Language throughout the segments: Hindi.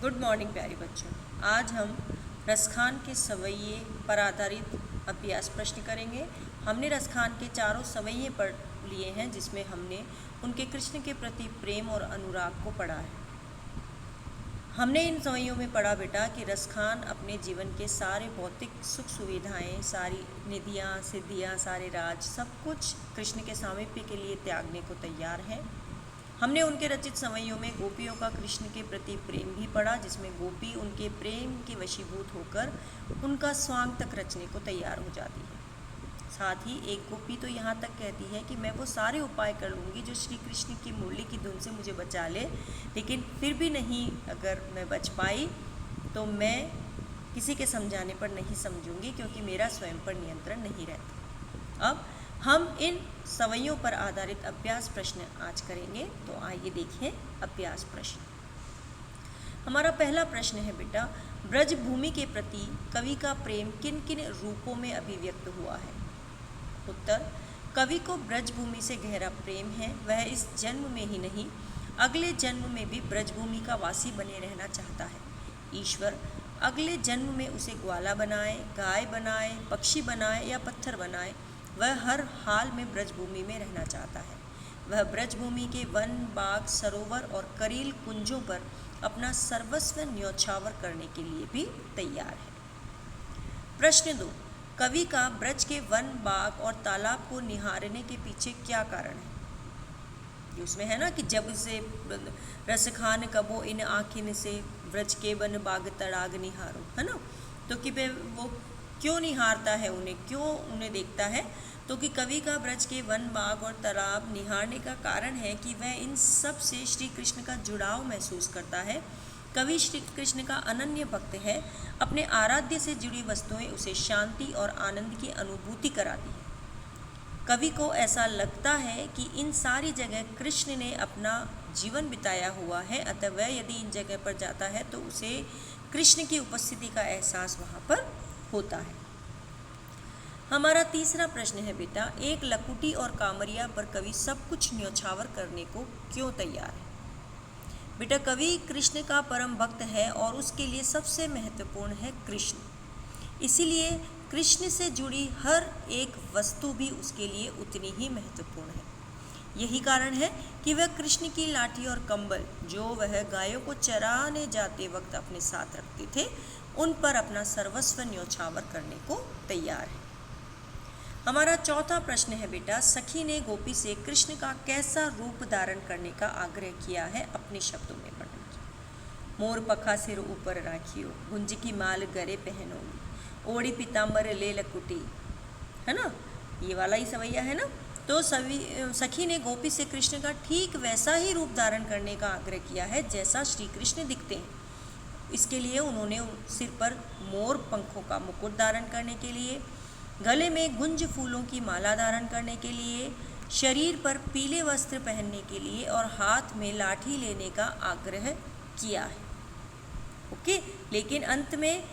गुड मॉर्निंग प्यारे बच्चों। आज हम रसखान के सवैये पर आधारित अभ्यास प्रश्न करेंगे। हमने रसखान के चारों सवैये पढ़ लिए हैं, जिसमें हमने उनके कृष्ण के प्रति प्रेम और अनुराग को पढ़ा है। हमने इन सवैयों में पढ़ा बेटा कि रसखान अपने जीवन के सारे भौतिक सुख सुविधाएं, सारी निधियां, सिद्धियां, सारे राज, सब कुछ कृष्ण के सामीप्य के लिए त्यागने को तैयार है। हमने उनके रचित सवैयों में गोपियों का कृष्ण के प्रति प्रेम भी पढ़ा, जिसमें गोपी उनके प्रेम के वशीभूत होकर उनका स्वांग तक रचने को तैयार हो जाती है। साथ ही एक गोपी तो यहाँ तक कहती है कि मैं वो सारे उपाय कर लूँगी जो श्री कृष्ण की मुरली की धुन से मुझे बचा ले, लेकिन फिर भी नहीं, अगर मैं बच पाई तो मैं किसी के समझाने पर नहीं समझूंगी, क्योंकि मेरा स्वयं पर नियंत्रण नहीं रहता। अब हम इन सवैयों पर आधारित अभ्यास प्रश्न आज करेंगे। तो आइए देखें अभ्यास प्रश्न। हमारा पहला प्रश्न है बेटा, ब्रज भूमि के प्रति कवि का प्रेम किन किन रूपों में अभिव्यक्त हुआ है? उत्तर, कवि को ब्रज भूमि से गहरा प्रेम है। वह इस जन्म में ही नहीं, अगले जन्म में भी ब्रज भूमि का वासी बने रहना चाहता है। ईश्वर अगले जन्म में उसे ग्वाला बनाए, गाय बनाए, पक्षी बनाए या पत्थर बनाए, वह हर हाल में ब्रजभूमि में रहना चाहता है। वह ब्रजभूमि के वन, बाग, सरोवर और करील कुंजों पर अपना सर्वस्व न्यौछावर करने के लिए भी तैयार है। प्रश्न 2, कवि का ब्रज के वन, बाग और तालाब को निहारने के पीछे क्या कारण है? उसमें है ना कि जब से रसखान कबो इन आँखिन से ब्रज के वन बाग तड़ाग निहारो, है ना। तो कि वो क्यों निहारता है उन्हें, क्यों उन्हें देखता है? तो कि कवि का ब्रज के वन, बाग और तालाब निहारने का कारण है कि वह इन सब से श्री कृष्ण का जुड़ाव महसूस करता है। कवि श्री कृष्ण का अनन्य भक्त है। अपने आराध्य से जुड़ी वस्तुएं उसे शांति और आनंद की अनुभूति कराती है। कवि को ऐसा लगता है कि इन सारी जगह कृष्ण ने अपना जीवन बिताया हुआ है, अतः वह यदि इन जगह पर जाता है तो उसे कृष्ण की उपस्थिति का एहसास वहाँ पर होता है। हमारा तीसरा प्रश्न है बेटा, एक लकुटी और कामरिया पर कवि सब कुछ न्यौछावर करने को क्यों तैयार है? बेटा, कवि कृष्ण का परम भक्त है और उसके लिए सबसे महत्वपूर्ण है कृष्ण। इसीलिए कृष्ण से जुड़ी हर एक वस्तु भी उसके लिए उतनी ही महत्वपूर्ण है। यही कारण है कि वह कृष्ण की लाठी और कंबल, जो वह गायों को चराने जाते वक्त अपने साथ रखते थे, उन पर अपना सर्वस्व न्यौछावर करने को तैयार है। हमारा चौथा प्रश्न है बेटा, सखी ने गोपी से कृष्ण का कैसा रूप धारण करने का आग्रह किया है? अपने शब्दों में वर्णन किया। मोर पखा सिर ऊपर राखियो, गुंज की माल गरे पहनोगी, ओढ़ी पीताम्बर ले लकुटी, है ना, ये वाला ही सवैया है ना। तो सखी ने गोपी से कृष्ण का ठीक वैसा ही रूप धारण करने का आग्रह किया है जैसा श्री कृष्ण दिखते हैं। इसके लिए उन्होंने सिर पर मोर पंखों का मुकुट धारण करने के लिए, गले में गुंज फूलों की माला धारण करने के लिए, शरीर पर पीले वस्त्र पहनने के लिए और हाथ में लाठी लेने का आग्रह किया है। ओके, लेकिन अंत में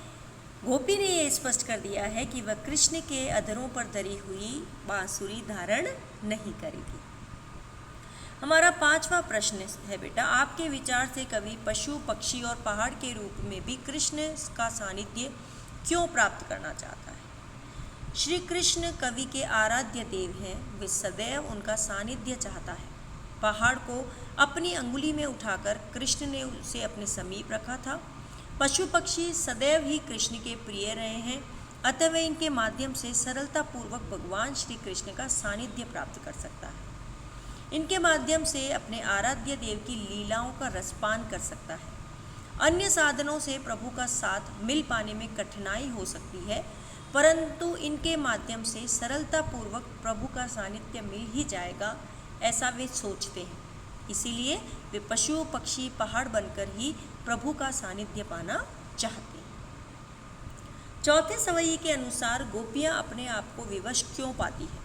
गोपी ने ये स्पष्ट कर दिया है कि वह कृष्ण के अधरों पर धरी हुई बांसुरी धारण नहीं करेगी। हमारा पांचवा प्रश्न है बेटा, आपके विचार से कवि पशु, पक्षी और पहाड़ के रूप में भी कृष्ण का सानिध्य क्यों प्राप्त करना चाहता है? श्री कृष्ण कवि के आराध्य देव हैं, वे सदैव उनका सानिध्य चाहता है। पहाड़ को अपनी अंगुली में उठाकर कृष्ण ने उसे अपने समीप रखा था। पशु पक्षी सदैव ही कृष्ण के प्रिय रहे हैं, अतः वे इनके माध्यम से सरलतापूर्वक भगवान श्री कृष्ण का सानिध्य प्राप्त कर सकता है। इनके माध्यम से अपने आराध्य देव की लीलाओं का रसपान कर सकता है। अन्य साधनों से प्रभु का साथ मिल पाने में कठिनाई हो सकती है, परंतु इनके माध्यम से सरलतापूर्वक प्रभु का सानिध्य मिल ही जाएगा, ऐसा वे सोचते हैं। इसीलिए वे पशु, पक्षी, पहाड़ बनकर ही प्रभु का सानिध्य पाना चाहते हैं। चौथे सवैये के अनुसार गोपियां अपने आप को विवश क्यों पाती है?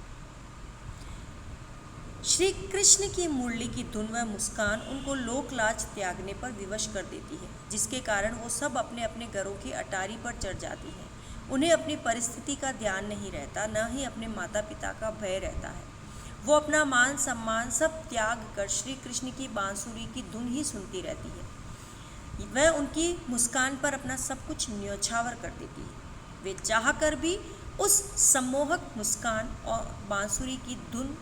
श्री कृष्ण की मुरली की धुन व मुस्कान उनको लोक लाज त्यागने पर विवश कर देती है, जिसके कारण वो सब अपने अपने घरों की अटारी पर चढ़ जाती हैं। उन्हें अपनी परिस्थिति का ध्यान नहीं रहता, न ही अपने माता पिता का भय रहता है। वो अपना मान सम्मान सब त्याग कर श्री कृष्ण की बांसुरी की धुन ही सुनती रहती है। वह उनकी मुस्कान पर अपना सब कुछ न्यौछावर कर देती है। वे चाह कर भी उस सम्मोहक मुस्कान और बांसुरी की धुन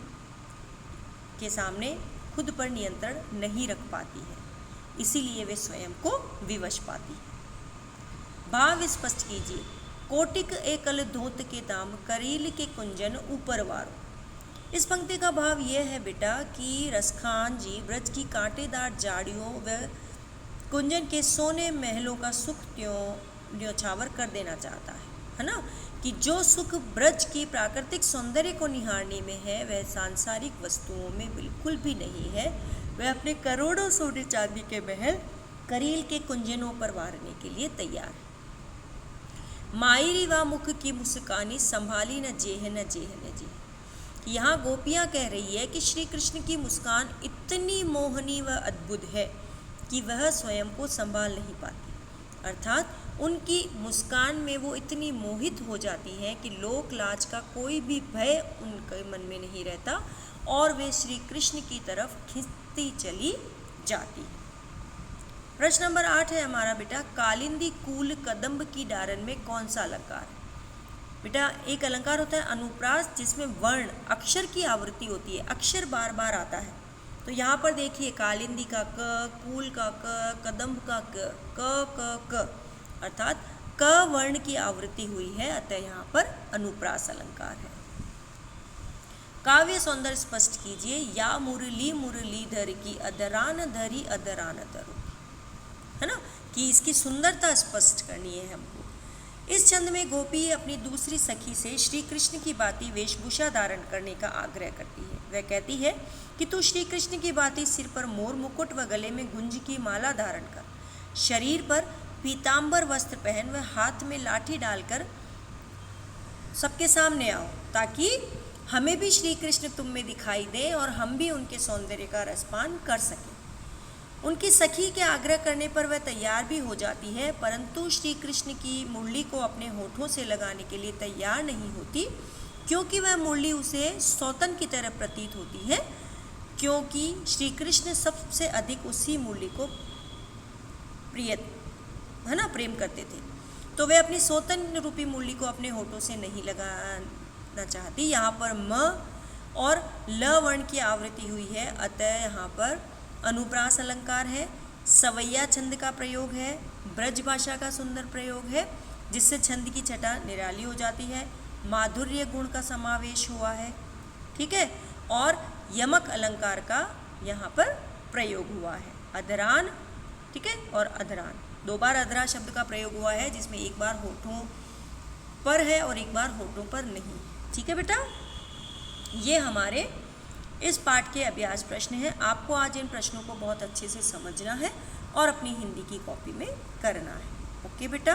के सामने खुद पर नियंत्रण नहीं रख पाती है, इसीलिए वे स्वयं को विवश पाती है। भाव स्पष्ट कीजिए। कोटिक एकल धोत के दाम, करील के कुंजन ऊपर वारो। इस पंक्ति का भाव यह है बेटा कि रसखान जी ब्रज की कांटेदार झाड़ियों व कुंजन के सोने महलों का सुख न्यौछावर कर देना चाहता है ना, कि जो सुख ब्रज की प्राकृतिक सौंदर्य को निहारने में है वह सांसारिक वस्तुओं में बिल्कुल भी नहीं है। वह अपने करोड़ों सोने चांदी के महल करील के कुंजनों पर वारने के लिए तैयार है। मायरी व मुख की मुस्कानी संभाली न जेह न जेह न जेह। यहाँ गोपियाँ कह रही है कि श्री कृष्ण की मुस्कान इतनी मोहनी व अद्भुत है कि वह स्वयं को संभाल नहीं पाती, अर्थात उनकी मुस्कान में वो इतनी मोहित हो जाती हैं कि लोक लाज का कोई भी भय उनके मन में नहीं रहता और वे श्री कृष्ण की तरफ खिंचती चली जाती है। प्रश्न नंबर 8 है हमारा बेटा, कालिंदी कूल कदम्ब की डारन में कौन सा अलंकार है? बेटा एक अलंकार होता है अनुप्रास, जिसमें वर्ण अक्षर की आवृत्ति होती है, अक्षर बार बार आता है। तो यहाँ पर देखिए कालिंदी का क, कूल का क, कदम्ब का क, अर्थात क वर्ण की आवृत्ति हुई है, अतः यहाँ पर अनुप्रास अलंकार है। काव्य सौंदर्य स्पष्ट कीजिए। या मुरली मुरलीधर की अदरान धरी अदरान धरो, है ना, कि इसकी सुंदरता स्पष्ट करनी है हमको। इस छंद में गोपी अपनी दूसरी सखी से श्री कृष्ण की भांति वेशभूषा धारण करने का आग्रह करती है। वह कहती है कि तू श्री कृष्ण की भांति सिर पर मोर मुकुट व गले में गुंज की माला धारण कर, शरीर पर पीतांबर वस्त्र पहन व हाथ में लाठी डालकर सबके सामने आओ, ताकि हमें भी श्री कृष्ण तुम में दिखाई दे और हम भी उनके सौंदर्य का रसपान कर सकें। उनकी सखी के आग्रह करने पर वह तैयार भी हो जाती है, परंतु श्री कृष्ण की मुरली को अपने होठों से लगाने के लिए तैयार नहीं होती, क्योंकि वह मुरली उसे सौतन की तरह प्रतीत होती है, क्योंकि श्री कृष्ण सबसे अधिक उसी मुरली को प्रेम करते थे। तो वे अपनी सौतन रूपी मुरली को अपने होठों से नहीं लगाना चाहती। यहाँ पर म और ल वर्ण की आवृत्ति हुई है, अतः यहाँ पर अनुप्रास अलंकार है, सवैया छंद का प्रयोग है, ब्रज भाषा का सुंदर प्रयोग है, जिससे छंद की छटा निराली हो जाती है, माधुर्य गुण का समावेश हुआ है, ठीक है, और यमक अलंकार का यहाँ पर प्रयोग हुआ है। अधरान, ठीक है, और अधरान, दो बार अधरा शब्द का प्रयोग हुआ है, जिसमें एक बार होठों पर है और एक बार होठों पर नहीं। ठीक है बेटा, ये हमारे इस पाठ के अभ्यास प्रश्न हैं। आपको आज इन प्रश्नों को बहुत अच्छे से समझना है और अपनी हिंदी की कॉपी में करना है। ओके बेटा।